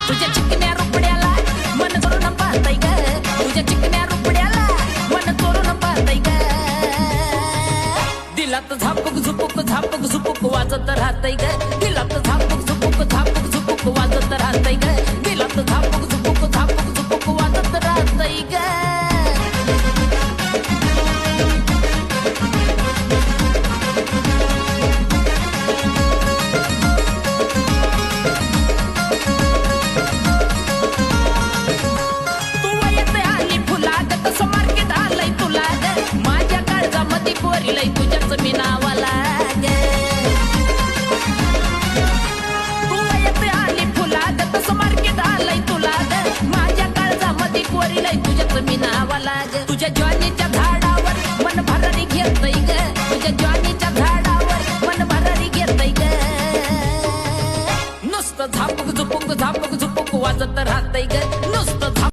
तुझ्या चिकन्या रुपड्याला मन चोरून पाहताय ग, तुझ्या चिकन्या रुपड्याला मन चोरून पाहताय ग. दिलात झापूक झुपूक झापूक झुपूक वाजत राहतय ग, दिलात झापूक झुपूक झापूक झुपूक वाजत राहतय ग, दिलात झापूक झुपूक झापूक झुपूक वाजत राहतय ग. पोरीलाई तुझ्याच मी नावाला ग, तू येते आली फुलाग तसं मार्केट आलंय तुला ग, माझ्या काळजामध्ये पोरीलाई तुझ्याच मी नावाला ग. तुझ्या ज्वानीच्या झाडावर मन भरारी घेतय ग, तुझ्या ज्वानीच्या झाडावर मन भरारी घेतय ग. नुसतं झापूक झुपूक झापूक झुपूक वाजत राहतय ग, नुसतं